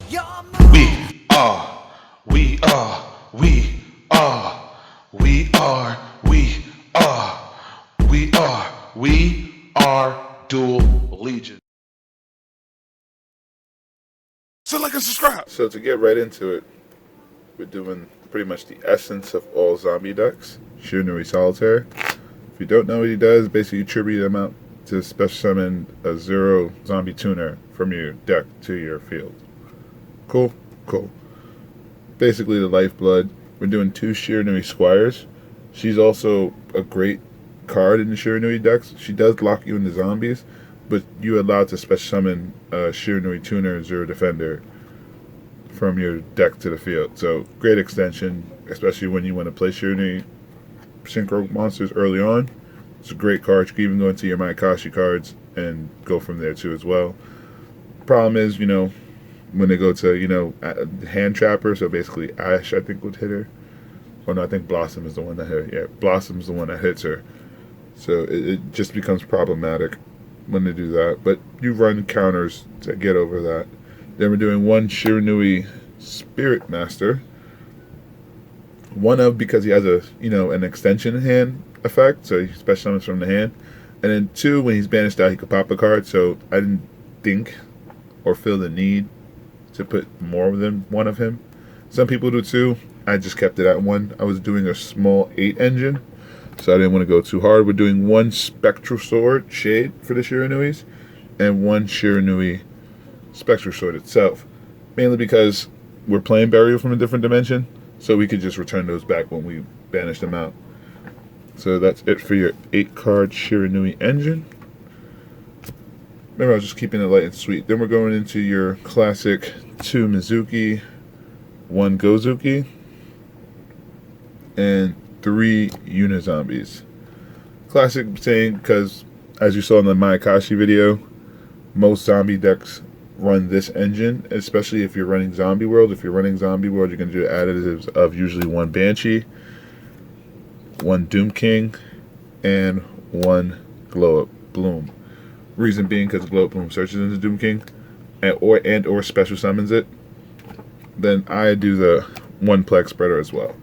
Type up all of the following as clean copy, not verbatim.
We are, we are, we are, we are, we are, we are Duel Legion. So like and subscribe. So to get right into it, we're doing pretty much the essence of all zombie decks. SHIRANUI Solitaire. If you don't know what he does, basically you tribute him out to special summon a 0 zombie tuner from your deck to your field. Cool? Cool. Basically the lifeblood. We're doing 2 SHIRANUI Squires. She's also a great card in the SHIRANUI decks. She does lock you into zombies, but you're allowed to special summon a SHIRANUI tuner 0 defender from your deck to the field. So great extension, especially when you want to play SHIRANUI synchro monsters early on. It's a great card. You can even go into your Maikashi cards and go from there too as well. Problem is, when they go to, hand trapper, so basically Ash, I think, would hit her. Oh no, I think Blossom is the one that hit her. Yeah, Blossom's the one that hits her. So it just becomes problematic when they do that. But you run counters to get over that. Then we're doing 1 SHIRANUI Spirit Master. One of, because he has an extension hand effect, so he special summons from the hand. And then 2, when he's banished out, he could pop a card. So I didn't think or feel the need to put more than 1 of him. Some people do 2. I just kept it at 1. I was doing a small 8 engine, so I didn't want to go too hard. We're doing 1 Spectral Sword Shade for the SHIRANUIs and 1 SHIRANUI Spectral Sword itself, mainly because we're playing Burial from a different dimension, so we could just return those back when we banish them out. So that's it for your 8-card SHIRANUI engine. Remember, I was just keeping it light and sweet. Then we're going into your classic 2 Mizuki, 1 Gozuki, and 3 Unizombies. Classic saying because, as you saw in the Maikashi video, most zombie decks run this engine, especially if you're running Zombie World. If you're running Zombie World, you're going to do additives of usually 1 Banshee, 1 Doom King, and 1 Glow Up Bloom. Reason being because Glow Up Bloom searches into Doom King or special summons it. Then I do the 1 Plague Spreader as well.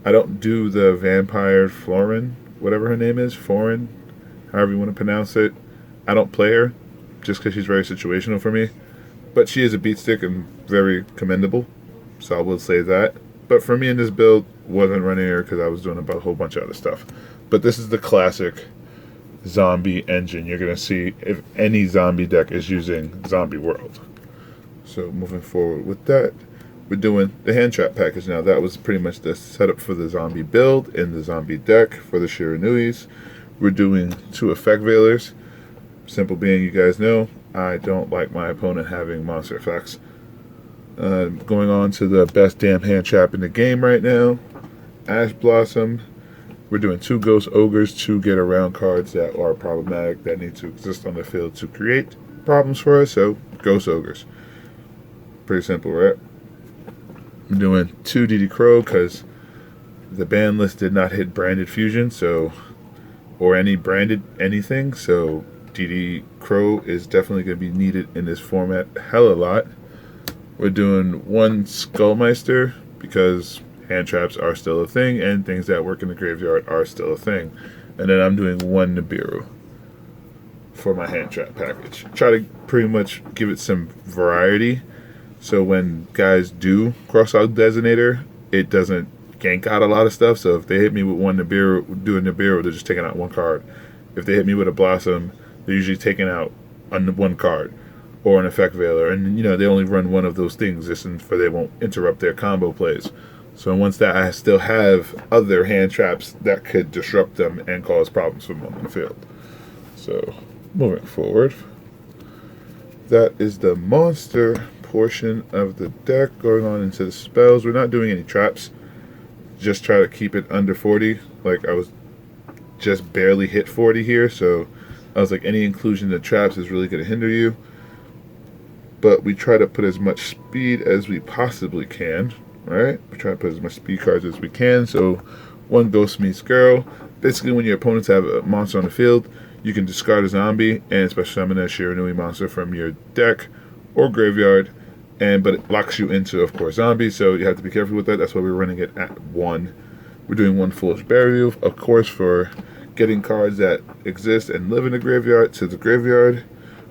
I don't do the Vampire Florin, whatever her name is, Foreign, however you want to pronounce it. I don't play her just because she's very situational for me. But she is a beat stick and very commendable, so I will say that. But for me in this build, wasn't running her because I was doing a whole bunch of other stuff. But this is the classic zombie engine you're going to see if any zombie deck is using Zombie World. So moving forward with that, we're doing the hand trap package now. That was pretty much the setup for the zombie build in the zombie deck for the SHIRANUIs. We're doing 2 effect veilers. Simple being, you guys know, I don't like my opponent having monster effects. Going on to the best damn hand trap in the game right now, Ash Blossom. We're doing 2 Ghost Ogres, 2 get around cards that are problematic, that need to exist on the field to create problems for us, so Ghost Ogres. Pretty simple, right? I'm doing 2 DD Crow because the ban list did not hit branded fusion, or any branded anything, so DD Crow is definitely going to be needed in this format hella lot. We're doing 1 Skullmeister because hand traps are still a thing and things that work in the graveyard are still a thing. And then I'm doing 1 Nibiru for my hand trap package. Try to pretty much give it some variety, so when guys do cross out Designator, it doesn't gank out a lot of stuff. So if they hit me with 1 Nibiru, do a Nibiru, they're just taking out 1 card. If they hit me with a Blossom, they're usually taking out 1 card or an effect veiler, and they only run 1 of those things just for they won't interrupt their combo plays. So once that, I still have other hand traps that could disrupt them and cause problems for them on the field. So moving forward, that is the monster portion of the deck. Going on into the spells, we're not doing any traps. Just try to keep it under 40. Like I was just barely hit 40 here, so I was like, any inclusion of traps is really going to hinder you. But we try to put as much speed as we possibly can, right? We try to put as much speed cards as we can. So 1 Ghost Meets Girl. Basically, when your opponents have a monster on the field, you can discard a zombie and special summon a SHIRANUI monster from your deck or graveyard but it locks you into, of course, zombies, so you have to be careful with that. That's why we're running it at 1. We're doing 1 foolish burial, of course, for getting cards that exist and live in the graveyard to the graveyard.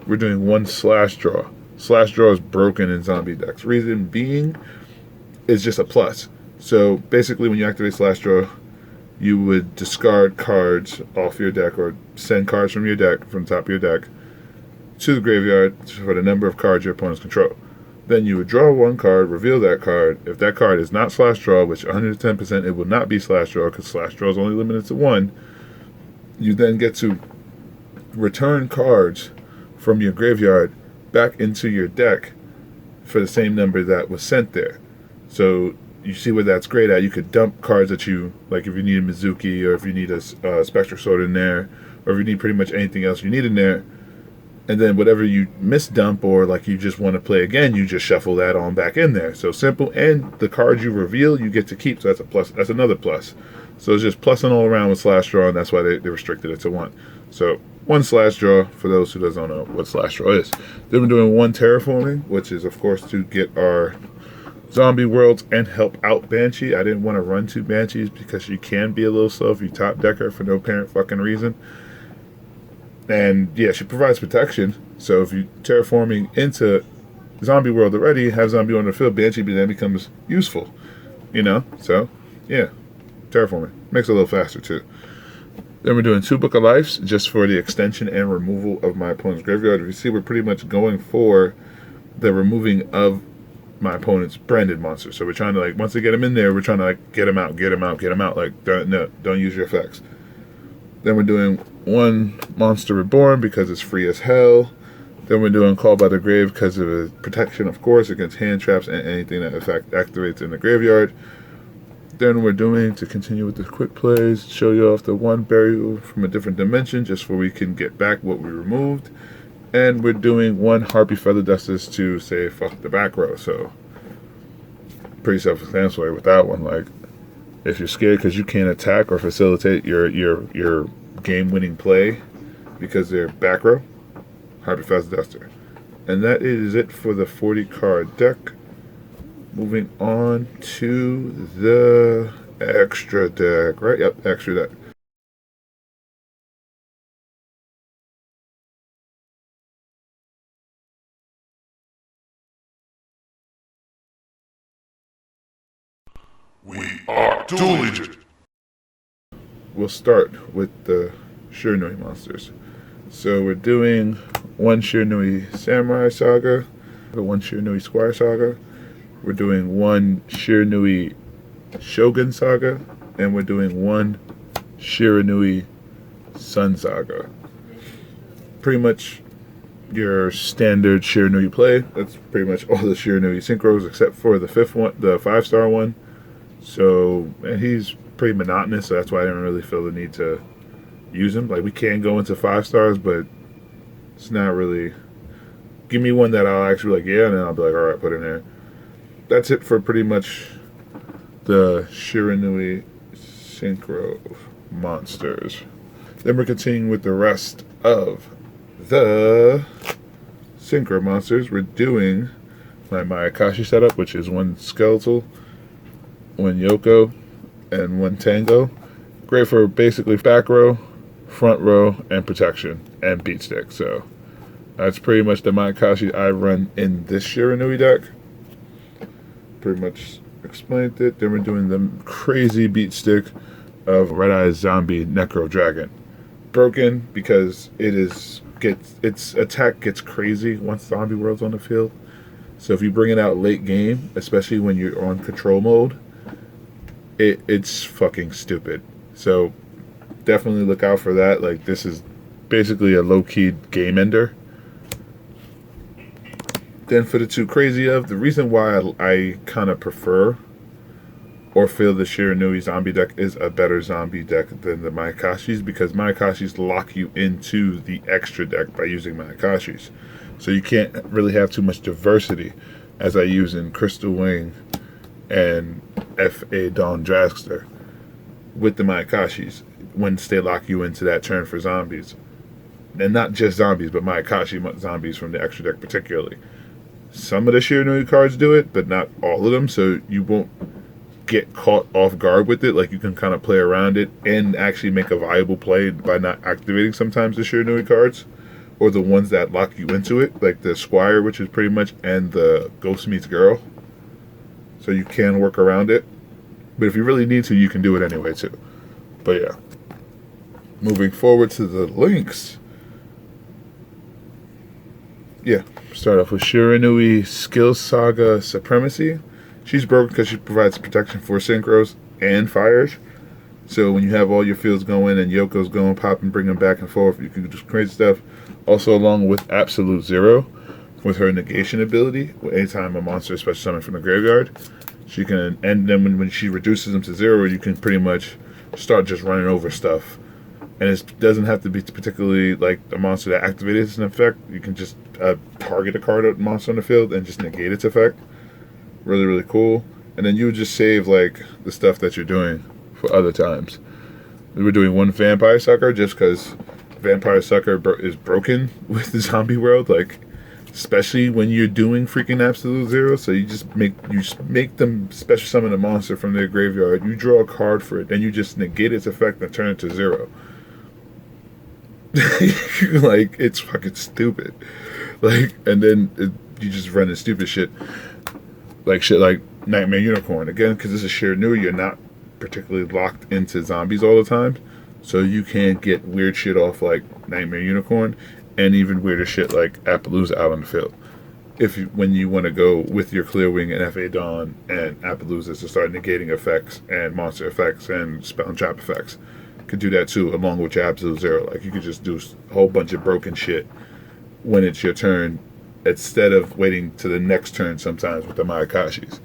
We're doing 1 slash draw. Slash draw is broken in zombie decks. Reason being is just a plus. So basically, when you activate slash draw, you would discard cards off your deck or send cards from your deck, from the top of your deck, to the graveyard for the number of cards your opponents control. Then you would draw 1 card, reveal that card. If that card is not slash draw, which 110% it will not be slash draw because slash draw is only limited to 1, you then get to return cards from your graveyard back into your deck for the same number that was sent there. So you see where that's great at. You could dump cards that you, like if you need a Mizuki or if you need a Spectral Sword in there, or if you need pretty much anything else you need in there, and then whatever you misdump or like you just want to play again, you just shuffle that on back in there. So simple. And the cards you reveal, you get to keep. So that's a plus. That's another plus. So it's just plussing all around with slash draw, and that's why they restricted it to 1. So 1 slash draw for those who doesn't know what slash draw is. Then we're doing 1 terraforming, which is of course to get our zombie worlds and help out Banshee. I didn't want to run 2 Banshees because you can be a little slow if you top decker for no apparent fucking reason. And yeah, she provides protection. So if you terraforming into zombie world already, have zombie on the field, Banshee then becomes useful. You know? So yeah, terraforming makes it a little faster too. Then we're doing 2 Book of Lives just for the extension and removal of my opponent's graveyard. If you see, we're pretty much going for the removing of my opponent's branded monster. So we're trying to, like, once they get him in there, we're trying to like get him out. Like, don't use your effects. Then we're doing 1 Monster Reborn because it's free as hell. Then we're doing Call by the Grave because of its protection, of course, against hand traps and anything that in fact activates in the graveyard. Then we're doing, to continue with the quick plays, show you off the 1 burial from a different dimension just so we can get back what we removed. And we're doing 1 Harpy Feather Dusters to say fuck the back row. So pretty self-explanatory with that one. Like, if you're scared because you can't attack or facilitate your game-winning play because they're back row, Harpy Feather Duster. And that is it for the 40 card deck. Moving on to the extra deck, right? Yep, extra deck. We are Duel Legion. We'll start with the SHIRANUI monsters. So we're doing 1 SHIRANUI Samurai Saga, 1 SHIRANUI Squire Saga. We're doing 1 SHIRANUI Shogun Saga, and we're doing 1 SHIRANUI Sun Saga. Pretty much your standard SHIRANUI play. That's pretty much all the SHIRANUI synchros except for the 5th one, the 5-star one. So, and he's pretty monotonous, so that's why I didn't really feel the need to use him. Like, we can go into 5 stars, but it's not really. Give me one that I'll actually like, yeah, and then I'll be like, alright, put in there. That's it for pretty much the SHIRANUI synchro monsters. Then we're continuing with the rest of the synchro monsters. We're doing my Mayakashi setup, which is 1 skeletal, 1 Yoko, and 1 Tango. Great for basically back row, front row, and protection, and beat stick. So that's pretty much the Mayakashi I run in this SHIRANUI deck. Pretty much explained it. Then we're doing the crazy beat stick of Red Eyes Zombie Necro Dragon. Broken because its attack gets crazy once Zombie World's on the field. So if you bring it out late game, especially when you're on control mode, it's fucking stupid. So definitely look out for that. Like, this is basically a low-key game ender. Then for the 2 crazy of, the reason why I kind of prefer or feel the SHIRANUI zombie deck is a better zombie deck than the Mayakashis, because Mayakashis lock you into the extra deck by using Mayakashis. So you can't really have too much diversity, as I use in Crystal Wing and F.A. Dawn Dragster with the Mayakashis, once they lock you into that turn for zombies. And not just zombies, but Mayakashi zombies from the extra deck particularly. Some of the Shiranui cards do it, but not all of them, so you won't get caught off guard with it. Like, you can kind of play around it and actually make a viable play by not activating sometimes the Shiranui cards, or the ones that lock you into it, like the Squire, which is pretty much, and the Ghost Meets Girl. So you can work around it. But if you really need to, you can do it anyway too. But yeah. Moving forward to the links. Yeah. Start off with Shiranui Skill Saga Supremacy. She's broken because she provides protection for synchros and fires. So when you have all your fields going and Yoko's going, popping, bringing back and forth, you can do crazy stuff. Also, along with Absolute Zero, with her negation ability, anytime a monster is special summoned from the graveyard, she can, and then when she reduces them to 0, you can pretty much start just running over stuff. And it doesn't have to be particularly like a monster that activates an effect. You can just target a card at monster on the field and just negate its effect. Really, really cool. And then you would just save like the stuff that you're doing for other times. We were doing one Vampire Sucker just because Vampire Sucker is broken with the zombie world, like especially when you're doing freaking Absolute Zero. So you just make them special summon a monster from their graveyard. You draw a card for it, then you just negate its effect and turn it to 0. Like, it's fucking stupid. Like, and then you just run the stupid shit like Nightmare Unicorn again, because this is Shiranui. You're not particularly locked into zombies all the time, so you can get weird shit off like Nightmare Unicorn, and even weirder shit like Appaloosa out on the field. When you want to go with your Clearwing and FA Dawn and Appaloosa to start negating effects and monster effects and spell and trap effects, could do that too, along with your Absolute Zero. Like, you could just do a whole bunch of broken shit when it's your turn, instead of waiting to the next turn sometimes with the Mayakashis.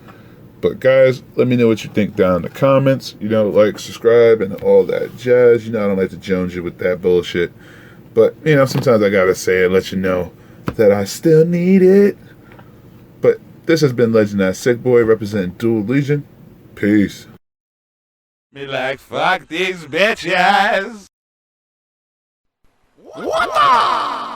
But guys, let me know what you think down in the comments. You know, like, subscribe, and all that jazz. You know, I don't like to jones you with that bullshit. But, you know, sometimes I gotta say it, let you know that I still need it. But this has been LegendThatSicBoy, representing Duel Legion. Peace. Me like, fuck these bitches. What?